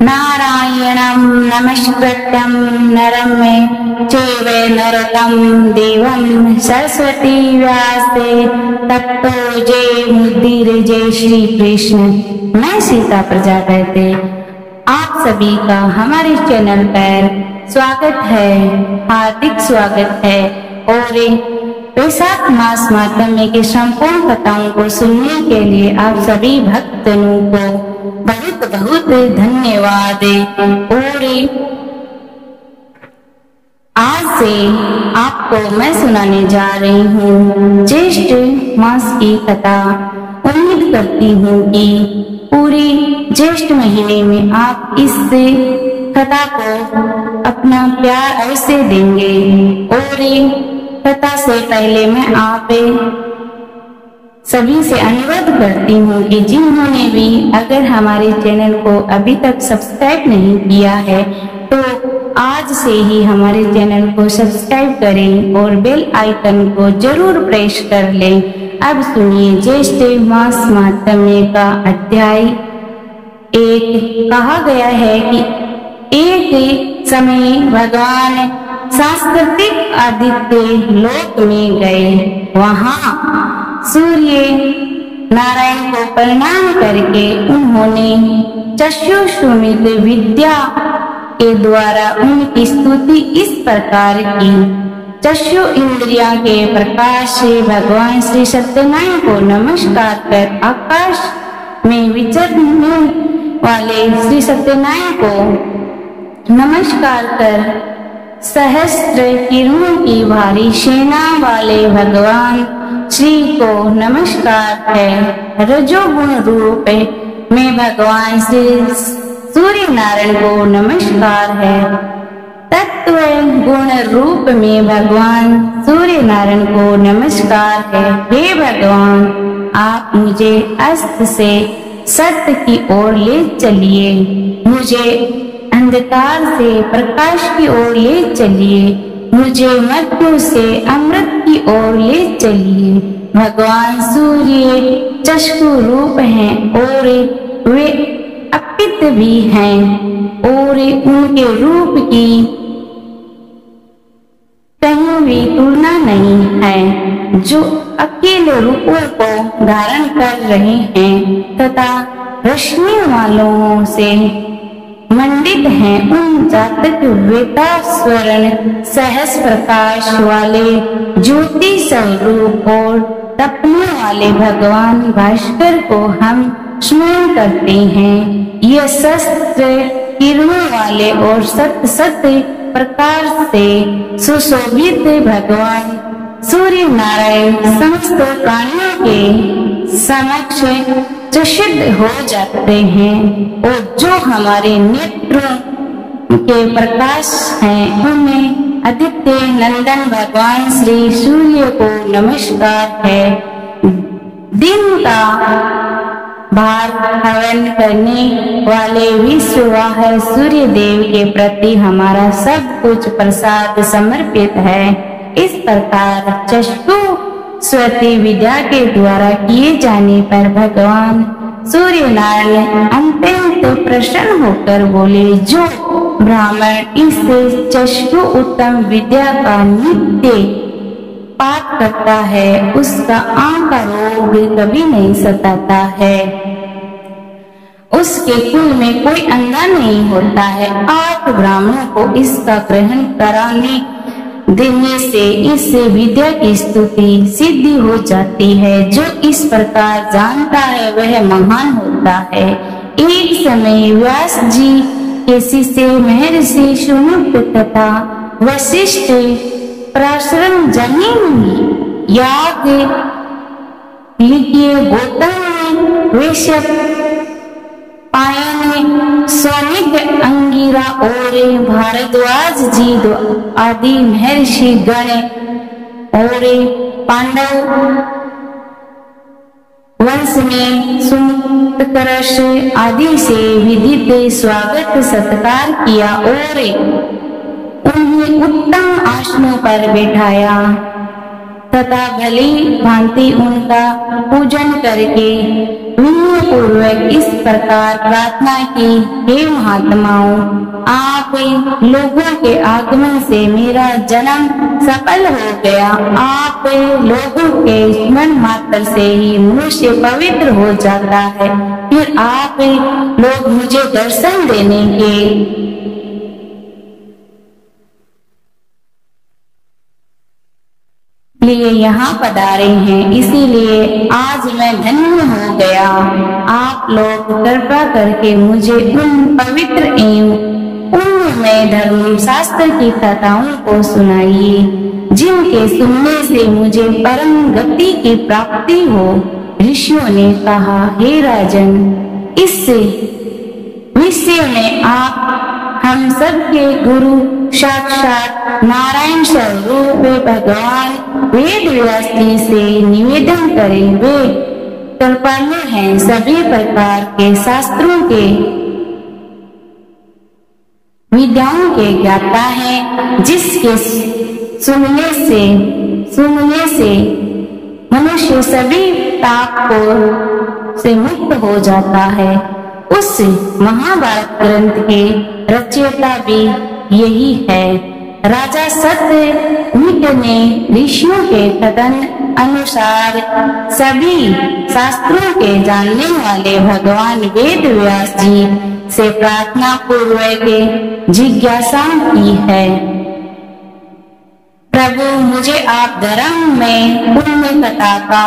नारायणं नमस्कृत्यं नरं चैव नरोत्तमं देवं सरस्वती व्यासे ततो जयमुदीरये। जय श्री कृष्ण। मैं सीता प्रजापति आप सभी का हमारे चैनल पर स्वागत है, हार्दिक स्वागत है। और वैशाख मास महात्म्य के संपूर्ण कथाओं को सुनने के लिए आप सभी भक्तों को बहुत बहुत धन्यवाद। और आज से आपको मैं सुनाने जा रही हूँ ज्येष्ठ मास की कथा। उम्मीद करती हूँ कि पूरी ज्येष्ठ महीने में आप इस कथा को अपना प्यार अवश्य देंगे। और कथा से पहले मैं आप सभी से अनुरोध करती हूँ कि जिन्होंने भी अगर हमारे चैनल को अभी तक सब्सक्राइब नहीं किया है तो आज से ही हमारे चैनल को सब्सक्राइब करें और बेल आइकन को जरूर प्रेस कर लें। अब सुनिए ज्येष्ठ मास महात्म्य का अध्याय 1। कहा गया है कि एक समय भगवान सांस्कृतिक आदित्य लोक में गए। वहाँ सूर्य नारायण को प्रणाम करके उन्होंने चक्षुषुमित विद्या के द्वारा उनकी स्तुति इस प्रकार की। चक्षु इंद्रिया के प्रकाश से भगवान श्री सत्यनारायण को नमस्कार कर आकाश में विचरने वाले श्री सत्यनारायण को नमस्कार कर सहस्त्र किरणों की भारी सेना वाले भगवान श्री को नमस्कार है। रजोगुण रूप में भगवान श्री सूर्य नारायण को नमस्कार है। तत्व गुण रूप में भगवान सूर्य नारायण को नमस्कार है। हे भगवान, आप मुझे अस्त से सत्य की ओर ले चलिए, मुझे अंधकार से प्रकाश की ओर ले चलिए, मुझे मृत्यु से अमृत की ओर ले चलिए। भगवान सूर्य चक्षु रूप हैं और वे अपित भी हैं और उनके रूप की कहीं भी तुलना नहीं है, जो अकेले रूपों को धारण कर रहे हैं तथा रोशनी वालों से मंडित हैं। उन जातक वेता स्वर्ण सहस प्रकाश वाले ज्योति स्वरूप और तपने वाले भगवान भास्कर को हम स्मरण करते हैं। यह शस्त्र किरणों वाले और सत्य सत्य प्रकार से सुशोभित भगवान सूर्य नारायण समस्त प्राणियों के समक्ष प्रसिद्ध हो जाते हैं और जो हमारे नेत्रों के प्रकाश हैं उन्हें आदित्य नंदन भगवान श्री सूर्य को नमस्कार है। दिन का भार हवन करने वाले विश्ववाह सूर्य देव के प्रति हमारा सब कुछ प्रसाद समर्पित है। इस प्रकार चक्षु स्वती विद्या के द्वारा किए जाने पर भगवान सूर्य नारायण अत्यंत प्रसन्न होकर बोले, जो ब्राह्मण इस चक्षु उत्तम विद्या का नित्य पाठ करता है उसका आंख का रोग कभी नहीं सताता है, उसके कुल में कोई अंधा नहीं होता है। 8 ब्राह्मणों को इसका ग्रहण कराने देने से इस विद्या की स्तुति सिद्धि हो जाती है। जो इस प्रकार जानता है वह महान होता है। एक समय व्यास जी के शिष्य महर्षि शुनक तथा वशिष्ठ पराशर जमीन याग लिखिए गौतम वैश्यक पायन स्वामिक अंगिरा और भारद्वाज जी आदि महर्षि गण और पांडव वंश में सुमंतकर्ष आदि से विधित स्वागत सत्कार किया और उन्हें उत्तम आसनों पर बैठाया तथा भली भांति उनका पूजन करके विनय पूर्वक इस प्रकार प्रार्थना की, हे महात्माओं, आप लोगों के आगमन से मेरा जन्म सफल हो गया। आप लोगों के स्मरण मात्र से ही मनुष्य पवित्र हो जाता है। फिर आप लोग मुझे दर्शन देने के लिए यहाँ पधारे हैं, इसीलिए आज मैं धन्य हो गया। आप लोग कृपा करके मुझे उन पवित्र एवं उनमें धर्म शास्त्र की कथाओं को सुनाइए, जिनके सुनने से मुझे परम गति की प्राप्ति हो। ऋषियों ने कहा, हे राजन, इस विषय में आप हम सबके गुरु साक्षात नारायण स्वरूप भगवान वेद व्यास जी से निवेदन करें। वे कृपालु हैं, सभी प्रकार के शास्त्रों के विद्याओं के ज्ञाता है, जिसके सुनने से मनुष्य सभी पाप को से मुक्त हो जाता है। उस महाभारत ग्रंथ के रचयिता भी यही है। राजा सत्यमित ने ऋषियों के कथन अनुसार सभी शास्त्रों के जानने वाले भगवान वेद व्यास जी से प्रार्थना पूर्वक जिज्ञासा की है, प्रभु मुझे आप धर्म में पुण्य कथा का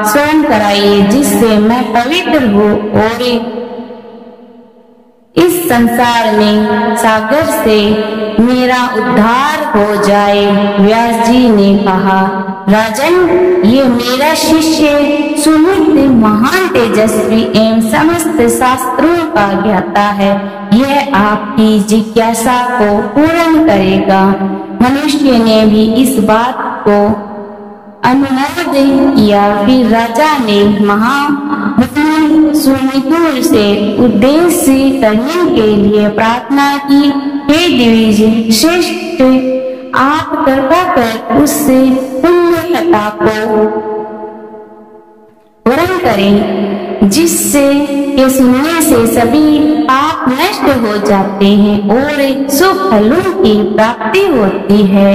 स्वयं कराइए, जिससे मैं पवित्र हूँ और इस संसार में सागर से मेरा उद्धार हो जाए। व्यास जी ने कहा, राजन, ये मेरा शिष्य सुमित महान तेजस्वी एवं समस्त शास्त्रों का ज्ञाता है। यह आपकी जिज्ञासा को पूर्ण करेगा। मनुष्य ने भी इस बात को अनुमोदन किया। फिर राजा ने महामुनि सुमित से उद्देश्य करने के लिए प्रार्थना की, हे द्विज श्रेष्ठ, आप कृपा कर उससे पुण्य कथा को वर्णन करें, जिससे के सुनने से सभी पाप नष्ट हो जाते हैं और सुख फलों की प्राप्ति होती है।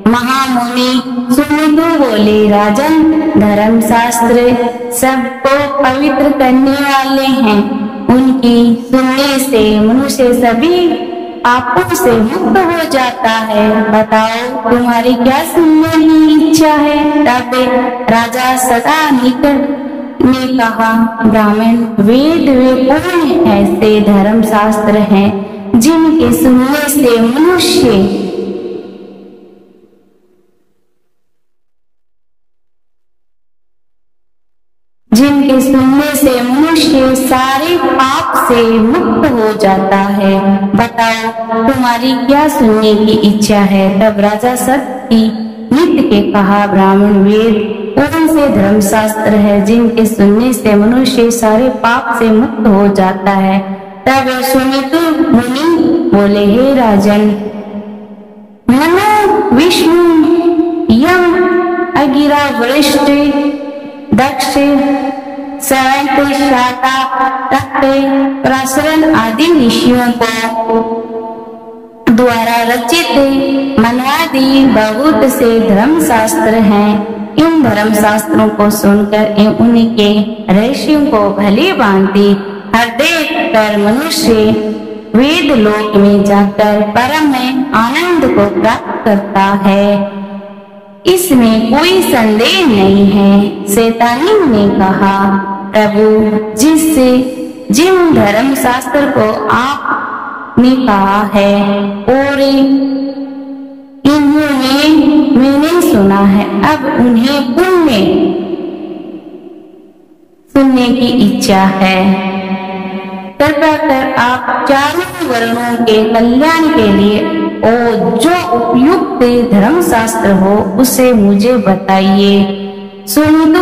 महामुनि सुमित बोले, राजन, धर्म शास्त्र सबको पवित्र करने वाले हैं। उनकी सुनने से मनुष्य सभी पापों से मुक्त हो जाता है। बताओ, तुम्हारी क्या सुनने की इच्छा है? तब राजा सदा निकट ने कहा, ब्राह्मण, वेद वे कौन ऐसे धर्म शास्त्र हैं जिनके सुनने से मनुष्य सारे पाप से मुक्त हो जाता है। बताओ, तुम्हारी क्या सुनने की इच्छा है? तब राजा सत्यमित के कहा, ब्राह्मण, वेद कौन से धर्म शास्त्र है जिनके सुनने से मनुष्य सारे पाप से मुक्त हो जाता है? तब सुमित मुनि बोले, हे राजन, मनु, विष्णु, यम, अगिरा, वृष्ट, दक्ष, सरंत, शाता, तक्त, प्रसरण आदि ऋषियों को द्वारा रचित मनवादि बहुत से धर्म शास्त्र हैं। इन धर्म शास्त्रों को सुनकर उनके रहस्यों को भली भांति हृदय कर मनुष्य वेद लोक में जाकर परम आनंद को प्राप्त करता है। इसमें कोई संदेह नहीं है। शैतानी ने कहा, प्रभु, जिन धर्म शास्त्र को आपने कहा है और इन्हें मैंने सुना है, अब उन्हें पुण्य सुनने की इच्छा है। कृपा कर आप चारों वर्णों के कल्याण के लिए और जो उपयुक्त धर्म शास्त्र हो उसे मुझे बताइए। सुमित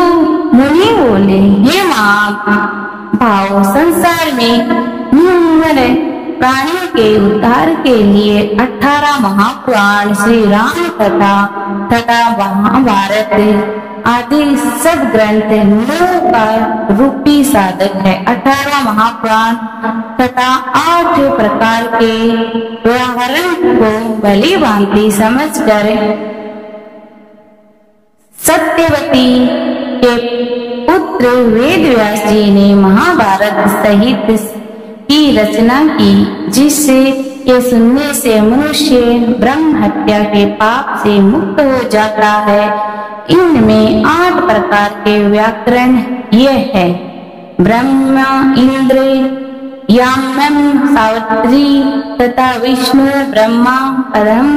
मुनि बोले, हे महाभाव, संसार में प्राणियों के उद्धार के लिए 18 महापुराण, श्री राम कथा तथा महाभारत आदि सब ग्रंथ नौ का रूपी साधक है। 18 महापुराण तथा 8 प्रकार के व्याकरण को भली भांति समझकर सत्यवती के पुत्र वेद व्यास जी ने महाभारत सहित की रचना की, जिससे के सुनने से मनुष्य ब्रह्म हत्या के पाप से मुक्त हो जाता है। इनमें 8 प्रकार के व्याकरण ये है: ब्रह्मा, इंद्र, याम्यम, सावित्री तथा विष्णु, ब्रह्मा, परम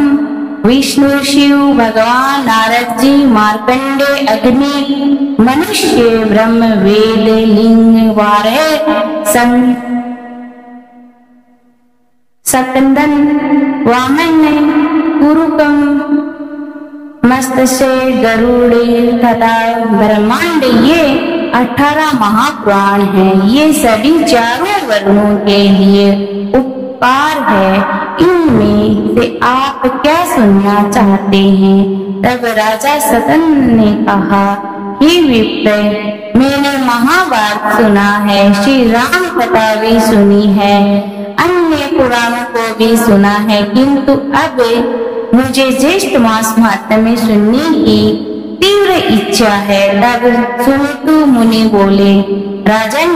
विष्णु, शिव, भगवान, नारद जी, मार्कंडे, अग्नि, मनुष्य, ब्रह्म, वेद, लिंग, वारह, सकंदन, वामन, कुरुकम, मत्स्य, गरुड़ तथा ब्रह्मांड, ये 18 महापुराण हैं। ये सभी चारों वर्णों के लिए उपकार है। इनमें से आप क्या सुनना चाहते हैं? तब राजा सतन ने कहा, हे विप्र, मैंने महाभारत सुना है, श्री राम कथा भी सुनी है, अन्य पुराणों को भी सुना है, किंतु अब मुझे ज्येष्ठ मास महात्म्य सुनने की तीव्र इच्छा है। तब सुनितु मुनि बोले, राजन,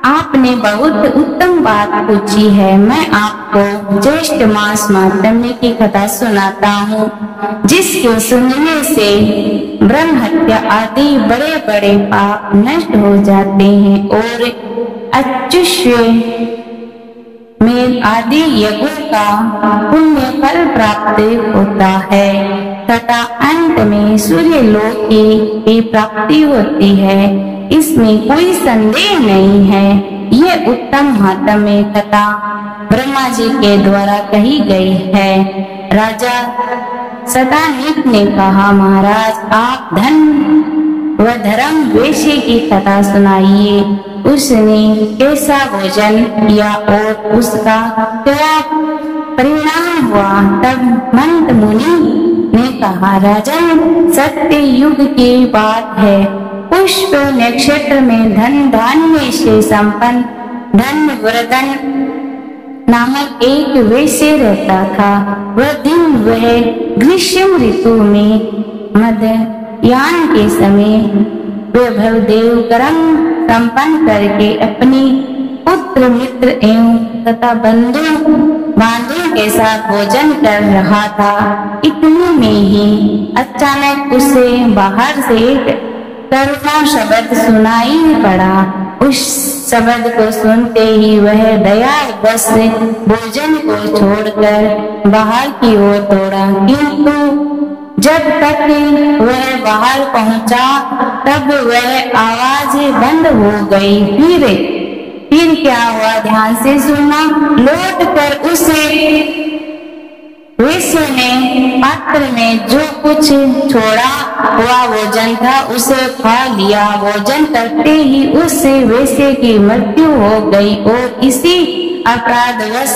आपने बहुत उत्तम बात पूछी है। मैं आपको ज्येष्ठ मास महात्म्य की कथा सुनाता हूँ, जिसके सुनने से ब्रह्म हत्या आदि बड़े बड़े पाप नष्ट हो जाते हैं और अच्युष्य में आदि यज्ञों का पुण्य फल प्राप्त होता है तथा अंत में सूर्य लोक की प्राप्ति होती है। इसमें कोई संदेह नहीं है। ये उत्तम महात्म्य कथा ब्रह्मा जी के द्वारा कही गई है। राजा सदानिक ने कहा, महाराज, आप धन व धर्म वैश्य की कथा सुनाइए। उसने कैसा भोजन किया और उसका क्या परिणाम हुआ? तब मंद मुनि ने कहा, राजन, सत्य युग की बात है। पुष्प नक्षत्र में धन धान्य से संपन्न धनवर्धन नामक एक वैश्य रहता था। वह दिन वह ग्रीष्म ऋतु में मध्याह्न के समय वैभव देव कर्म संपन्न करके अपनी पुत्र मित्र एवं तथा बंधु बांधवों के साथ भोजन कर रहा था। इतने में ही अचानक उसे बाहर से एक करुणा शब्द सुनाई पड़ा। उस शब्द को सुनते ही वह दयावश भोजन को छोड़कर बाहर की ओर दौड़ा, किंतु जब तक वह बाहर पहुंचा तब वह आवाज बंद हो गई। फिर क्या हुआ, ध्यान से सुनना। लौट कर उसे वैश्य ने पात्र में जो कुछ छोड़ा हुआ भोजन था उसे खा लिया। भोजन करते ही उससे वैश्य की मृत्यु हो गई और इसी अपराधवश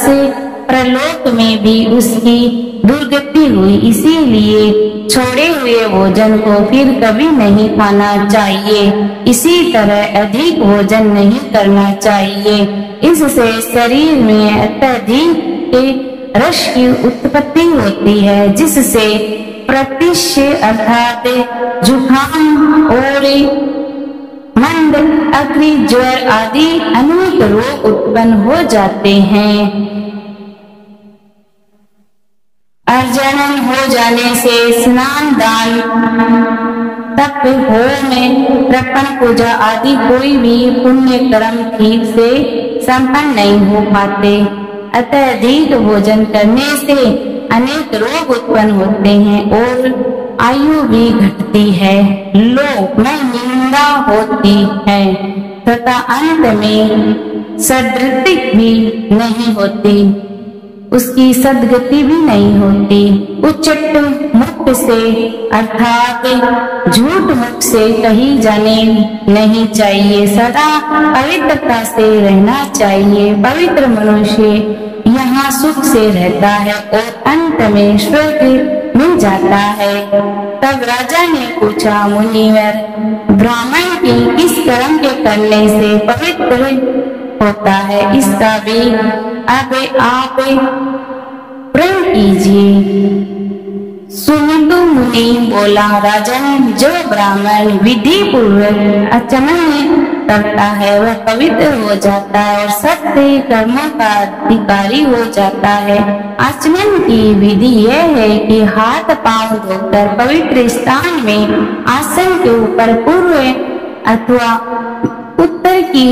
प्रलोक में भी उसकी दुर्गति हुई। इसीलिए छोड़े हुए भोजन को फिर कभी नहीं खाना चाहिए। इसी तरह अधिक भोजन नहीं करना चाहिए। इससे शरीर में अत्यधिक रस की उत्पत्ति होती है, जिससे प्रतिष्ठ अर्थात जुकाम और मंद, अग्नि, ज्वर आदि अनेक रोग उत्पन्न हो जाते हैं। अर्जनन हो जाने से स्नान, दान, तप, होम, तर्पण, पूजा आदि कोई भी पुण्य कर्म ठीक से संपन्न नहीं हो पाते। अत्यधिक भोजन करने से अनेक रोग उत्पन्न होते हैं और आयु भी घटती है, लोक में निंदा होती है तथा अंत में सदृति भी नहीं होती। उसकी सदगति भी नहीं होती। उच्चट मुख से अर्थात झूठ मुख से कही जाने नहीं चाहिए। सदा पवित्रता से रहना चाहिए। पवित्र मनुष्य यहाँ सुख से रहता है और अंत में स्वर्ग मिल जाता है। तब राजा ने पूछा, मुनिवर, ब्राह्मण की किस कर्म के करने से पवित्र होता है, इसका भी अब आप प्रण कीजिए। सुमितु मुनि बोला, राजन, जो ब्राह्मण विधि पूर्वक आचमन करता है वह पवित्र हो जाता है और सत्य कर्मों का अधिकारी हो जाता है। आचमन की विधि यह है कि हाथ पांव धोकर पवित्र स्थान में आसन के ऊपर पूर्व अथवा उत्तर की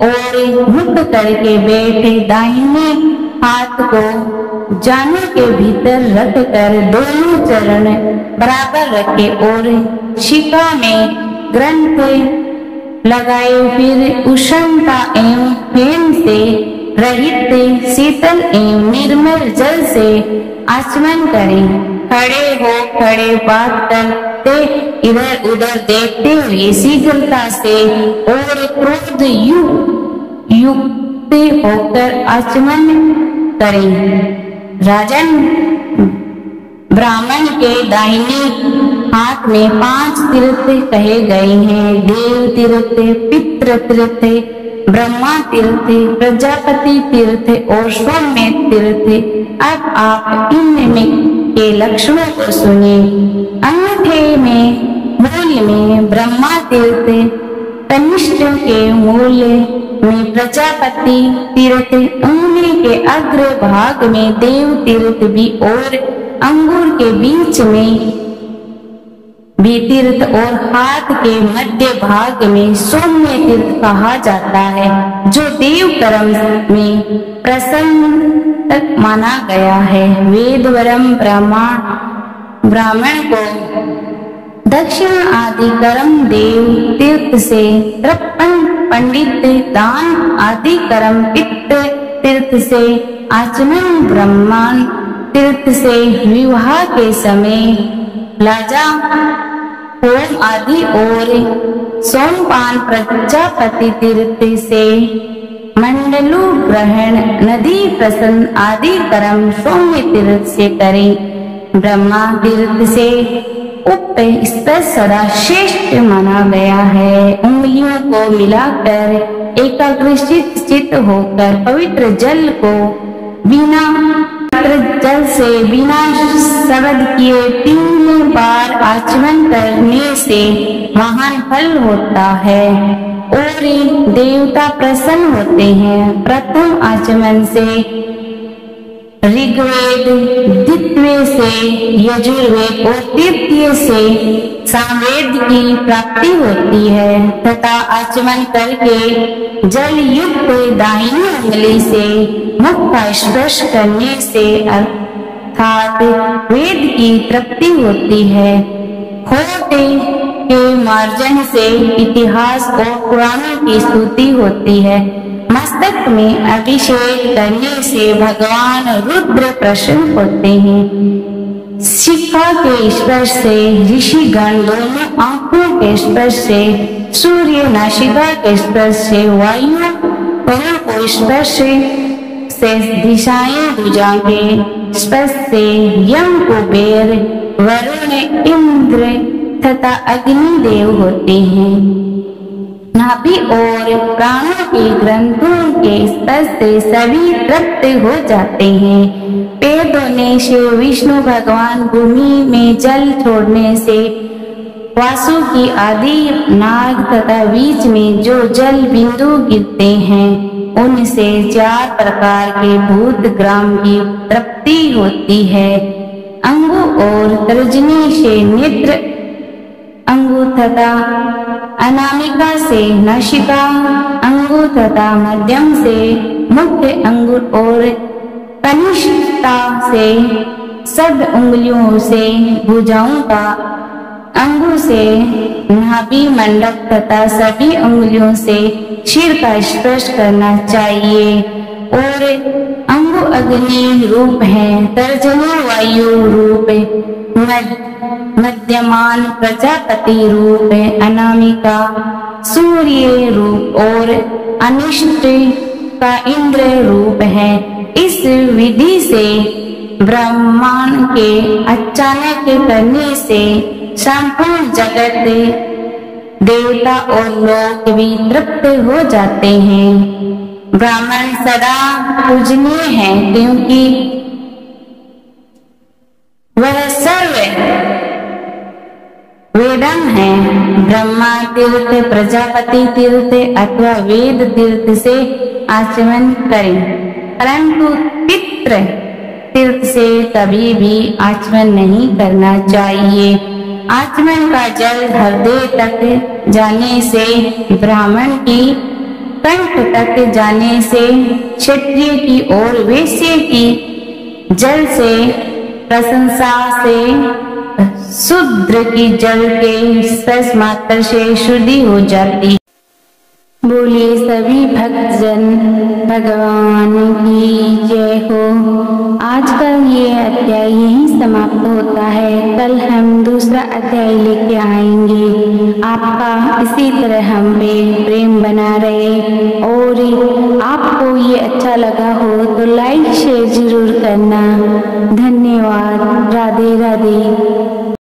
ओर मुख करके बैठे, दाहिने हाथ को जाने के भीतर रख कर दोनों चरण बराबर रखे और शिखा में ग्रंथ लगाए। फिर उष्णता एवं फेन से रहित शीतल एवं निर्मल जल से आचमन करें। खड़े हो खड़े बात करते इधर उधर देखते हुए शीघ्रता से और क्रोध युक्त होकर आचमन करें। राजन, ब्राह्मण के दाहिने हाथ में 5 तीर्थ कहे गए हैं। देव तीर्थ, पितृ तीर्थ, ब्रह्मा तीर्थ, प्रजापति तीर्थ और सौम्य तीर्थ। अब आप इनमें के लक्षणों को सुनिए। अंगूठे में मूल में ब्रह्मा तीर्थ, कनिष्ठ के मूल में प्रजापति तीर्थ, उंगली के अग्र भाग में देव तीर्थ भी और अंगूर के बीच में भी तीर्थ और हाथ के मध्य भाग में सौम्य तीर्थ कहा जाता है, जो देव कर्म में प्रसन्न तक माना गया है। वेदवरम ब्राह्मण को दक्षिण आदि कर्म देव तीर्थ से, तर्पण पंडित दान आदि कर्म पितृ तीर्थ से, आचमन ब्रह्मांड तीर्थ से, विवाह के समय लाजा होम आदि और सोमपान प्रजापति तीर्थ से, मंडलू ग्रहण नदी प्रसन्न आदि कर्म सौम्य तीर्थ से करें। ब्रह्मा तीर्थ से उक्त स्तर सदा श्रेष्ठ माना गया है। उंगलियों को मिलाकर एकाग्रचित चित्त होकर पवित्र जल को बिना जल से बिना शब्द किए 3 बार आचमन करने से महान फल होता है और देवता प्रसन्न होते हैं। प्रथम आचमन से ऋग्वेद, द्वितीय से यजुर्वेद और तृतीय से सामवेद की प्राप्ति होती है तथा आचमन करके जल युक्त दाहिनी उंगली से मुख का स्पर्श करने से अर्थात वेद की तृप्ति होती है। होठ के मार्जन से इतिहास और पुराणों की स्तुति होती है। मस्तक में अभिषेक करने से भगवान रुद्र प्रसन्न होते हैं। शिखा के स्पर्श से ऋषिगण, दोनों आंखों के स्पर्श से सूर्य, नासिका के स्पर्श से वायु, करों को स्पर्श से दिशाएं, भुजा के स्पर्श से यम, कुबेर, वरुण, इंद्र तथा अग्नि देव होते हैं। नाभि और प्राणों के ग्रंथों के स्पर्श से सभी तृप्त हो जाते हैं। पैर धोने से विष्णु भगवान, भूमि में जल छोड़ने से वासुकी आदि नाग तथा बीच में जो जल बिंदु गिरते हैं उनसे 4 प्रकार के भूत ग्राम की तृप्ति होती है। अंगु और तर्जनी से नेत्र अंगु तथा अनामिका से नासिका अंगु तथा मध्यम से मुख्य अंगुर और कनिष्ठता से सब उंगलियों से भुजाओं का अंगुर से नाभि मंडप तथा सभी उंगलियों से सिर का स्पर्श करना चाहिए और भृगु अग्नि रूप है, तर्जनी वायु रूप, मध्यमान प्रजापति रूप, अनामिका सूर्य रूप और अनिष्ट का इंद्र रूप है। इस विधि से ब्रह्मांड के अचानक करने से संपूर्ण जगत, देवता और लोग भी तृप्त हो जाते हैं। ब्राह्मण सदा पूजनीय है क्योंकि वह सर्व वेदम है। ब्रह्मा तीर्थ, प्रजापति तीर्थ अथवा वेद तीर्थ से आचमन करें, परंतु पितृ तीर्थ से कभी भी आचमन नहीं करना चाहिए। आचमन का जल हृदय तक जाने से, ब्राह्मण की कंठ तक जाने से, क्षत्रिय की और वैश्य की जल से, प्रशंसा से, शूद्र की जल के स्पर्श मात्र से शुद्धि हो जाती। बोलिए सभी भक्तजन भगवान की जय हो। आज का ये अध्याय यहीं समाप्त होता है। कल हम दूसरा अध्याय लेके आएंगे। आपका इसी तरह हम पे प्रेम बना रहे, और आपको ये अच्छा लगा हो तो लाइक शेयर जरूर करना। धन्यवाद। राधे राधे।